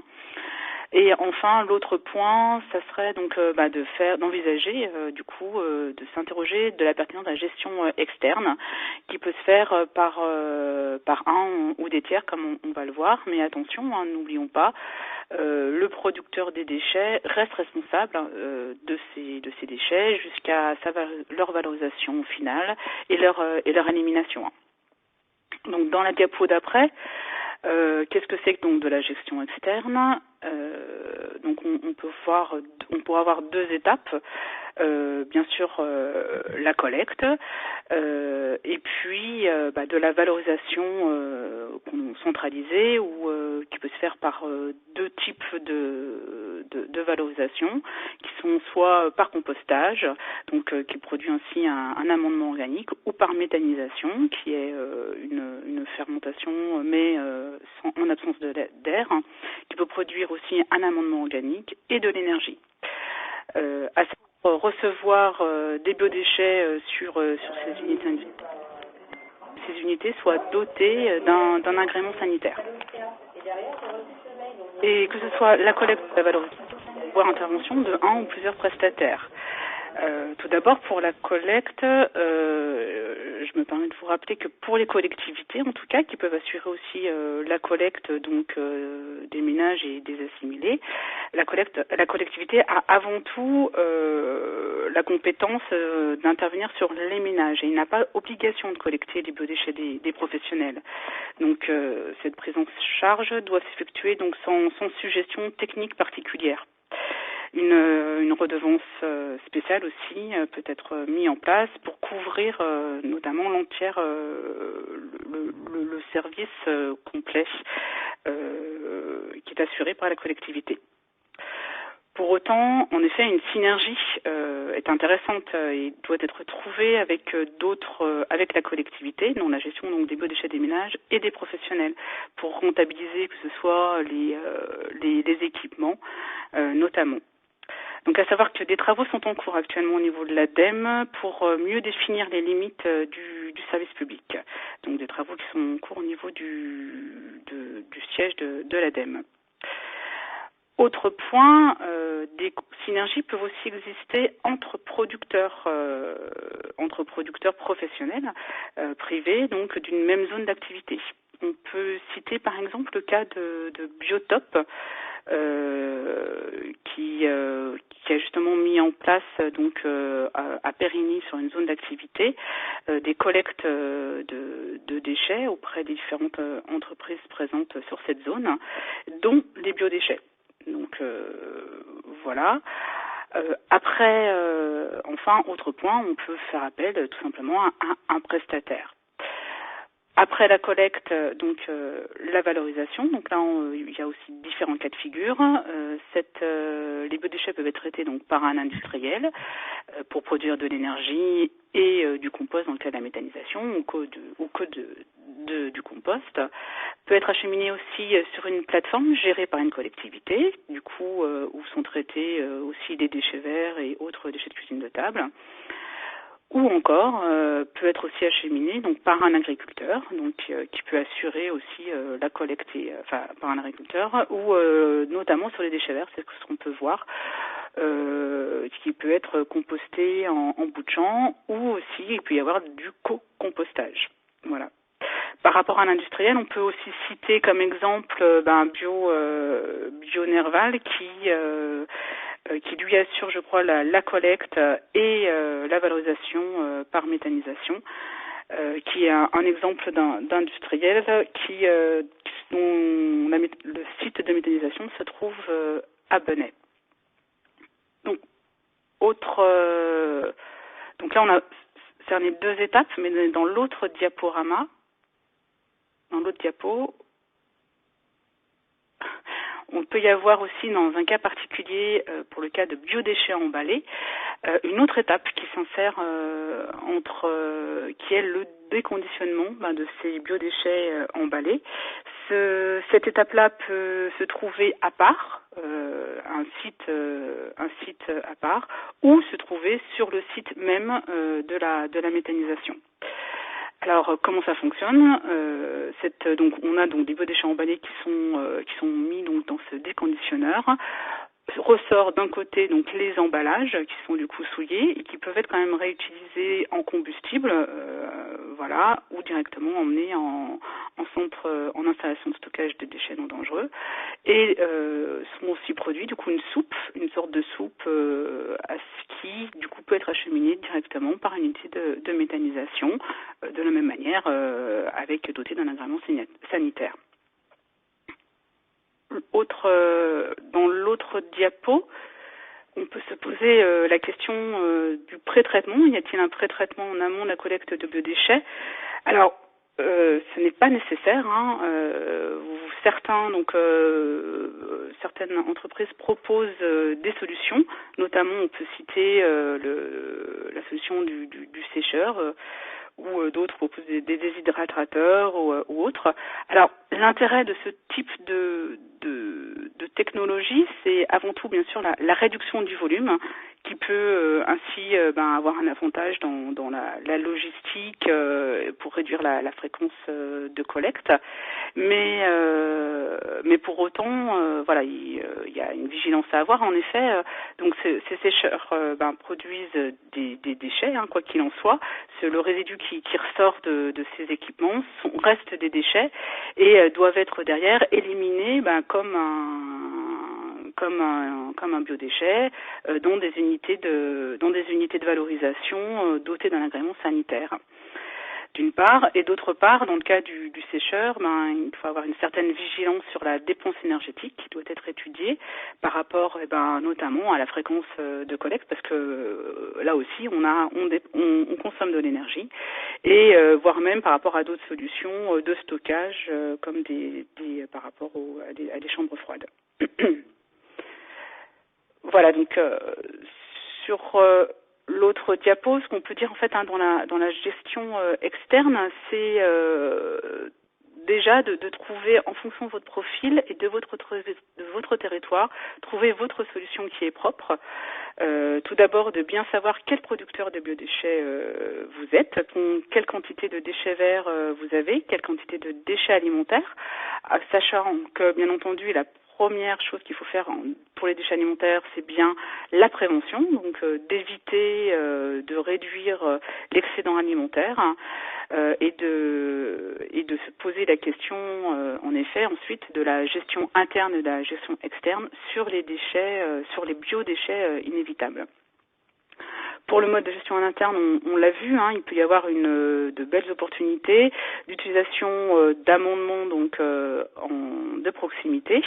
Et enfin, l'autre point, ça serait donc d'envisager de s'interroger de la pertinence de la gestion externe, qui peut se faire par un ou des tiers, comme on va le voir. Mais attention, hein, n'oublions pas, le producteur des déchets reste responsable de ces déchets jusqu'à leur valorisation finale et leur élimination. Donc dans la diapo d'après, qu'est-ce que c'est que donc de la gestion externe? Donc on pourra avoir deux étapes. Bien sûr la collecte et puis de la valorisation centralisée ou qui peut se faire par deux types de valorisation qui sont soit par compostage, donc qui produit ainsi un amendement organique, ou par méthanisation qui est une fermentation mais en absence d'air, hein, qui peut produire aussi un amendement organique et de l'énergie. À recevoir des biodéchets sur ces unités. Ces unités soient dotées d'un agrément sanitaire. Et que ce soit la collecte de la valorisation, voire intervention de un ou plusieurs prestataires. Tout d'abord, pour la collecte, je me permets de vous rappeler que pour les collectivités, en tout cas, qui peuvent assurer aussi la collecte donc des ménages et des assimilés, la collectivité a avant tout la compétence d'intervenir sur les ménages et il n'a pas obligation de collecter les biodéchets des professionnels. Donc cette prise en charge doit s'effectuer donc sans suggestion technique particulière. Une redevance spéciale aussi peut être mise en place pour couvrir notamment l'entière le service complet qui est assuré par la collectivité. Pour autant, en effet, une synergie est intéressante et doit être trouvée avec d'autres, avec la collectivité, dans la gestion donc des biodéchets des ménages et des professionnels, pour rentabiliser que ce soit les équipements, notamment. Donc, à savoir que des travaux sont en cours actuellement au niveau de l'ADEME pour mieux définir les limites du service public. Donc, des travaux qui sont en cours au niveau du siège de l'ADEME. Autre point, des synergies peuvent aussi exister entre producteurs professionnels, privés, donc d'une même zone d'activité. On peut citer par exemple le cas de Biotop, qui a justement mis en place donc à Périgny sur une zone d'activité des collectes de déchets auprès des différentes entreprises présentes sur cette zone, dont les biodéchets. Donc voilà. Après, enfin, autre point, on peut faire appel tout simplement à un prestataire. Après la collecte, donc la valorisation. Donc là, il y a aussi différents cas de figure. Les biodéchets peuvent être traités donc par un industriel pour produire de l'énergie et du compost dans le cas de la méthanisation ou du compost. Peut être acheminé aussi sur une plateforme gérée par une collectivité, du coup où sont traités aussi des déchets verts et autres déchets de cuisine de table. Ou encore peut être aussi acheminé donc par un agriculteur, donc qui peut assurer aussi la collecte, par un agriculteur, ou notamment sur les déchets verts, c'est ce qu'on peut voir, qui peut être composté en bout de champ, ou aussi il peut y avoir du co-compostage. Voilà. Par rapport à l'industriel, on peut aussi citer comme exemple Bionerval qui lui assure, je crois, la collecte et la valorisation par méthanisation, qui est un exemple d'industriel dont le site de méthanisation se trouve à Benay. Donc là on a cerné 2 étapes, mais dans l'autre diaporama, dans l'autre diapo, on peut y avoir aussi, dans un cas particulier, pour le cas de biodéchets emballés, une autre étape qui s'insère qui est le déconditionnement de ces biodéchets emballés. Cette étape-là peut se trouver à part, un site à part, ou se trouver sur le site même de la méthanisation. Alors comment ça fonctionne? Donc on a donc des biodéchets emballés qui sont mis donc dans ce déconditionneur. Ressort d'un côté donc les emballages qui sont du coup souillés et qui peuvent être quand même réutilisés en combustible, voilà, ou directement emmenés en installation de stockage de déchets non dangereux. Et sont aussi produits du coup une sorte de soupe qui du coup peut être acheminée directement par une unité de méthanisation, de la même manière doté d'un agrément sanitaire. Dans l'autre diapo, on peut se poser la question du pré-traitement. Y a-t-il un pré-traitement en amont de la collecte de biodéchets? Alors, ce n'est pas nécessaire. Certaines entreprises proposent des solutions. Notamment, on peut citer la solution du sécheur. Ou d'autres proposent des déshydrateurs ou autres. Alors, l'intérêt de ce type de technologie, c'est avant tout, bien sûr, la réduction du volume, qui peut ainsi avoir un avantage dans la logistique pour réduire la fréquence de collecte. Mais pour autant, il y a une vigilance à avoir. En effet, donc ces sécheurs produisent des déchets, quoi qu'il en soit. Le résidu qui ressort de ces équipements reste des déchets et doivent être derrière éliminés comme un biodéchet dans des unités de valorisation dotées d'un agrément sanitaire. d'une part, et d'autre part, dans le cas du sécheur, il faut avoir une certaine vigilance sur la dépense énergétique qui doit être étudiée par rapport notamment à la fréquence de collecte, parce que là aussi on consomme de l'énergie, et voire même par rapport à d'autres solutions de stockage comme par rapport à des chambres froides. Voilà, donc sur l'autre diapo, ce qu'on peut dire en fait dans la gestion externe, c'est déjà de trouver en fonction de votre profil et de votre territoire, trouver votre solution qui est propre. Tout d'abord, de bien savoir quel producteur de biodéchets vous êtes, quelle quantité de déchets verts vous avez, quelle quantité de déchets alimentaires, sachant que bien entendu la première chose qu'il faut faire pour les déchets alimentaires, c'est bien la prévention, donc d'éviter de réduire l'excédent alimentaire et de se poser la question, en effet, ensuite de la gestion interne et de la gestion externe sur les déchets, sur les biodéchets inévitables. Pour le mode de gestion en interne, on l'a vu, il peut y avoir de belles opportunités d'utilisation d'amendements de proximité,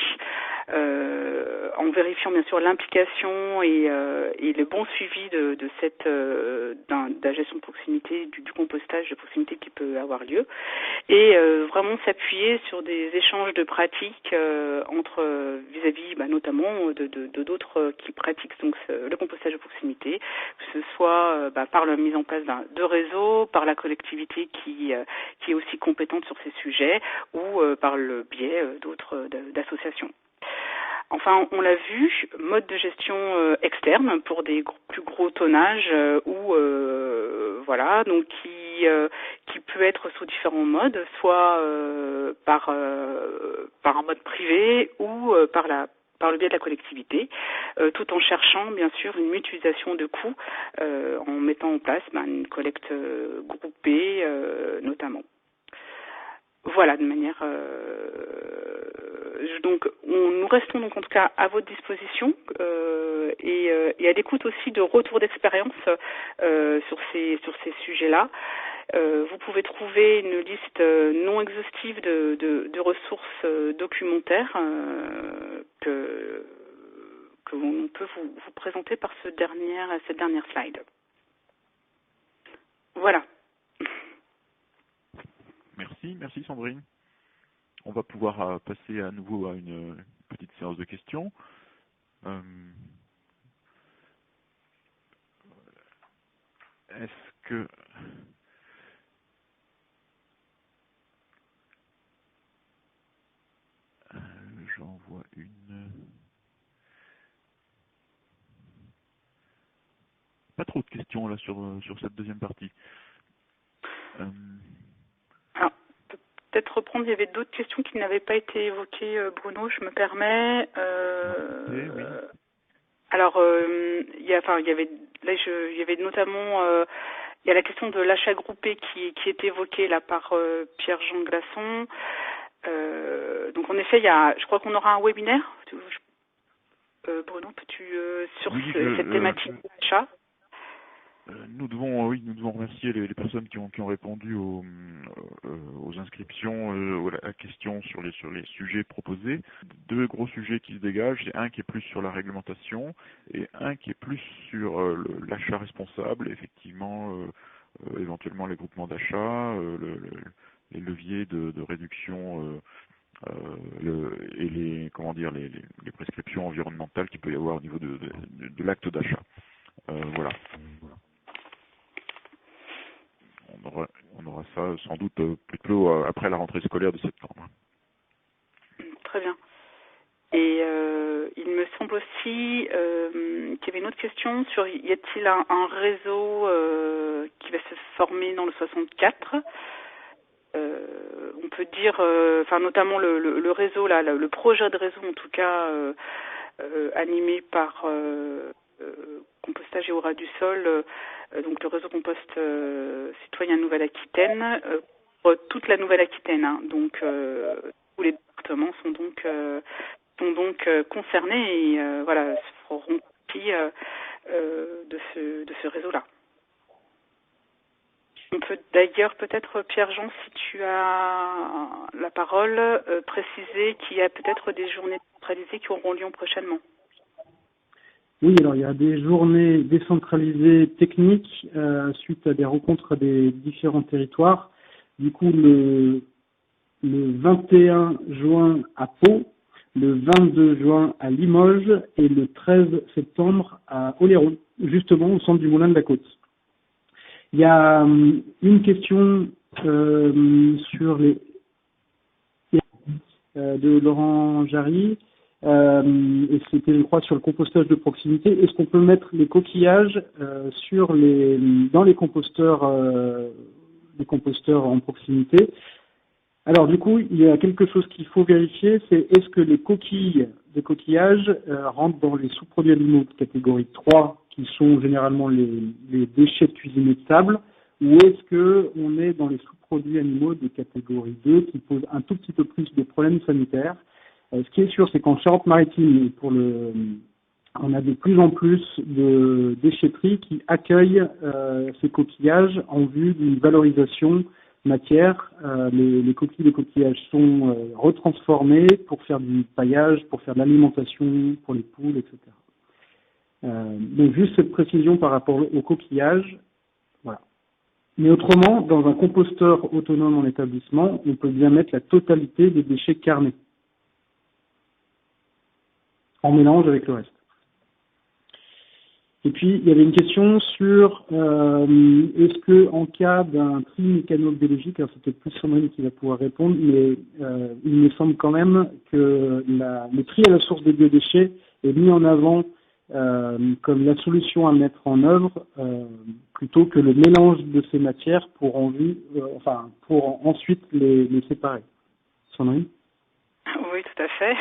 en vérifiant bien sûr l'implication et le bon suivi de la gestion de proximité, du compostage de proximité qui peut avoir lieu, et vraiment s'appuyer sur des échanges de pratiques entre vis-à-vis notamment de d'autres qui pratiquent donc le compostage de proximité, que ce soit par la mise en place de réseaux, par la collectivité qui est aussi compétente sur ces sujets, ou par le biais d'associations. Enfin, on l'a vu, mode de gestion externe pour des plus gros tonnages donc qui peut être sous différents modes, soit par un mode privé ou par le biais de la collectivité, tout en cherchant bien sûr une mutualisation de coûts en mettant en place une collecte groupée notamment. Voilà, de manière. Donc, nous restons donc en tout cas à votre disposition et à l'écoute aussi de retours d'expérience sur ces sujets-là. Vous pouvez trouver une liste non exhaustive de ressources documentaires que l'on peut vous présenter par cette dernière slide. Voilà. Merci Sandrine. On va pouvoir passer à nouveau à une petite séance de questions. Est-ce que j'en vois une? Pas trop de questions là sur cette deuxième partie. Alors, peut-être reprendre, il y avait d'autres questions qui n'avaient pas été évoquées, Bruno, je me permets. Oui. Alors, il y avait notamment il y a la question de l'achat groupé qui est évoquée là par Pierre-Jean Glasson. Donc en effet, je crois qu'on aura un webinaire. Bruno, peux-tu sur cette thématique d'achat? Nous devons remercier les personnes qui ont répondu aux inscriptions, à la question sur les sujets proposés. Deux gros sujets qui se dégagent, c'est un qui est plus sur la réglementation et un qui est plus sur l'achat responsable, effectivement, éventuellement les groupements d'achat, les leviers de réduction et les prescriptions environnementales qu'il peut y avoir au niveau de l'acte d'achat. Voilà. On aura ça sans doute plutôt après la rentrée scolaire de septembre. Très bien. Et il me semble aussi qu'il y avait une autre question sur y a-t-il un réseau qui va se former dans le 64 ? On peut dire, notamment le réseau là, le projet de réseau en tout cas animé par Compostage et Aura du Sol, donc le réseau compost citoyen Nouvelle-Aquitaine, pour toute la Nouvelle-Aquitaine. Donc tous les départements sont donc concernés et feront partie de ce réseau-là. On peut d'ailleurs peut-être, Pierre-Jean, si tu as la parole, préciser qu'il y a peut-être des journées centralisées qui auront lieu prochainement. Oui, alors il y a des journées décentralisées techniques suite à des rencontres des différents territoires. Du coup, le 21 juin à Pau, le 22 juin à Limoges et le 13 septembre à Oléron, justement au centre du Moulin de la Côte. Il y a une question sur les de Laurent Jarry, et c'était, je crois, sur le compostage de proximité. Est-ce qu'on peut mettre les coquillages dans les composteurs en proximité? Alors du coup, il y a quelque chose qu'il faut vérifier, c'est est-ce que les coquilles des coquillages rentrent dans les sous-produits animaux de catégorie 3, qui sont généralement les déchets de cuisine et de sable, ou est-ce que on est dans les sous-produits animaux de catégorie 2 qui posent un tout petit peu plus de problèmes sanitaires? Ce qui est sûr, c'est qu'en Charente-Maritime, on a de plus en plus de déchetteries qui accueillent ces coquillages en vue d'une valorisation matière. Les coquilles de coquillages sont retransformées pour faire du paillage, pour faire de l'alimentation pour les poules, etc. Donc juste cette précision par rapport au coquillage. Voilà. Mais autrement, dans un composteur autonome en établissement, on peut bien mettre la totalité des déchets carnés en mélange avec le reste. Et puis, il y avait une question sur est-ce que en cas d'un tri mécano-biologique, alors c'est peut-être plus Sandrine qui va pouvoir répondre, mais il me semble quand même que le tri à la source des biodéchets est mis en avant comme la solution à mettre en œuvre plutôt que le mélange de ces matières pour ensuite les séparer. Sandrine ? Oui, tout à fait.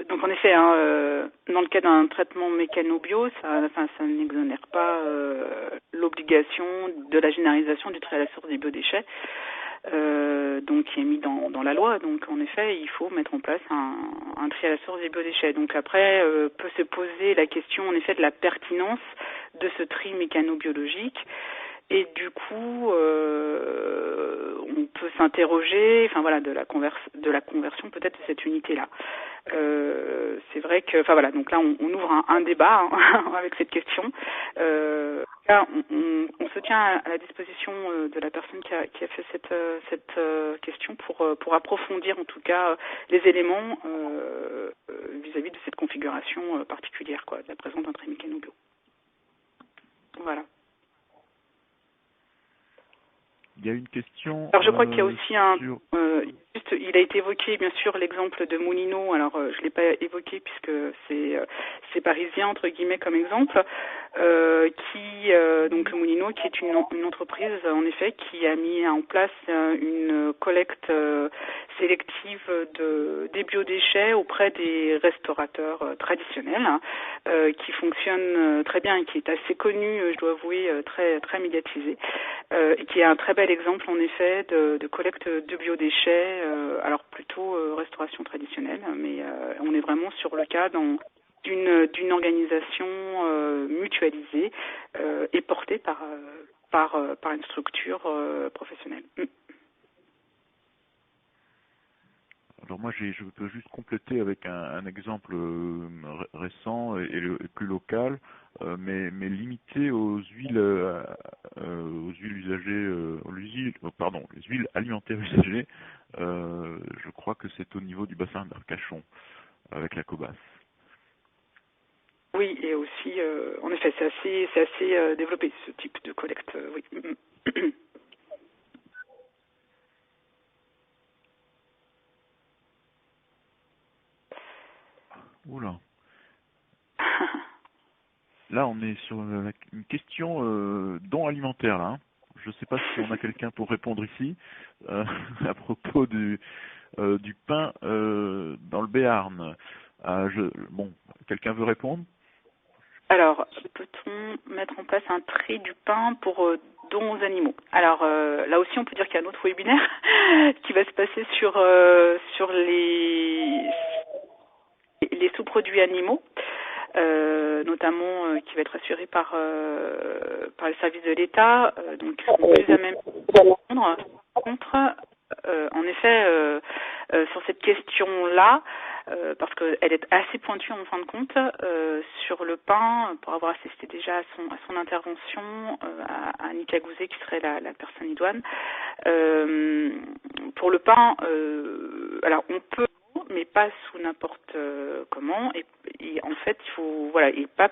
Donc en effet, dans le cas d'un traitement mécano-bio, ça n'exonère pas l'obligation de la généralisation du tri à la source des biodéchets, donc qui est mis dans la loi. Donc en effet, il faut mettre en place un tri à la source des biodéchets. Donc après, peut se poser la question en effet de la pertinence de ce tri mécano-biologique. Et du coup, on peut s'interroger, de la conversion peut-être de cette unité-là. C'est vrai que, donc là, on ouvre un débat avec cette question. Là, on se tient à la disposition de la personne qui a fait cette question pour approfondir en tout cas les éléments vis-à-vis de cette configuration particulière, de la présence d'un tri mécano-bio. Voilà. Il y a une question. Alors je crois qu'il y a aussi il a été évoqué bien sûr l'exemple de Moulineau. Alors je l'ai pas évoqué puisque c'est parisien entre guillemets comme exemple. Donc Moulineau qui est une entreprise en effet qui a mis en place une collecte sélective des biodéchets auprès des restaurateurs traditionnels, qui fonctionne très bien et qui est assez connu, je dois avouer, très très médiatisé, et qui est un très bel exemple en effet de collecte de biodéchets, alors plutôt restauration traditionnelle, mais on est vraiment sur le cas d'une organisation mutualisée et portée par une structure professionnelle. Alors moi, je peux juste compléter avec un exemple récent et plus local, mais limité aux huiles usagées, les huiles alimentaires usagées. Je crois que c'est au niveau du bassin d'Arcachon avec la Cobas. Oui, et aussi, en effet, c'est assez développé ce type de collecte. Oui. Oula. Là, on est sur une question don alimentaire, là. Hein. Je ne sais pas si on a quelqu'un pour répondre ici à propos du pain dans le Béarn. Quelqu'un veut répondre? Alors, peut-on mettre en place un tri du pain pour dons aux animaux? Alors, là aussi, on peut dire qu'il y a un autre webinaire qui va se passer sur les sous-produits animaux. notamment qui va être assuré par les services de l'État, donc ils seront plus à même de répondre. Par contre, en effet, sur cette question-là, parce qu'elle est assez pointue en fin de compte, sur le pain, pour avoir assisté déjà à son intervention, à Annika Gouzet qui serait la personne idoine. Pour le pain, alors on peut, mais pas sous n'importe comment, et en fait il faut, voilà, et pas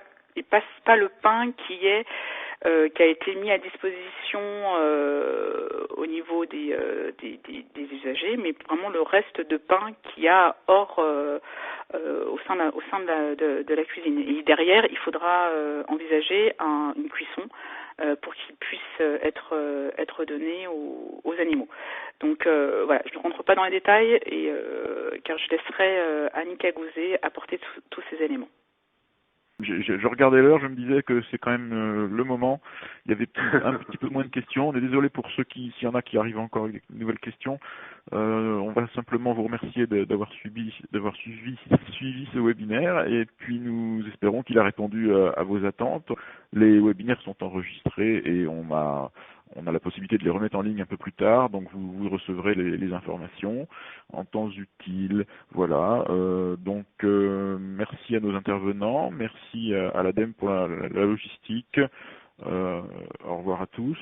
le pain qui a été mis à disposition au niveau des usagers, mais vraiment le reste de pain qu'il y a hors au sein de la cuisine. Et derrière, il faudra envisager une cuisson pour qu'il puisse être donné aux animaux. Donc voilà, je ne rentre pas dans les détails car je laisserai Annika Gouzet apporter tous ces éléments. Je regardais l'heure, je me disais que c'est quand même le moment. Il y avait un petit peu moins de questions. On est désolé pour ceux s'il y en a qui arrivent encore avec de nouvelles questions. On va simplement vous remercier d'avoir suivi ce webinaire et puis nous espérons qu'il a répondu à vos attentes. Les webinaires sont enregistrés et on a la possibilité de les remettre en ligne un peu plus tard, donc vous recevrez les informations en temps utile. Voilà, donc merci à nos intervenants, merci à l'ADEME pour la logistique. Au revoir à tous.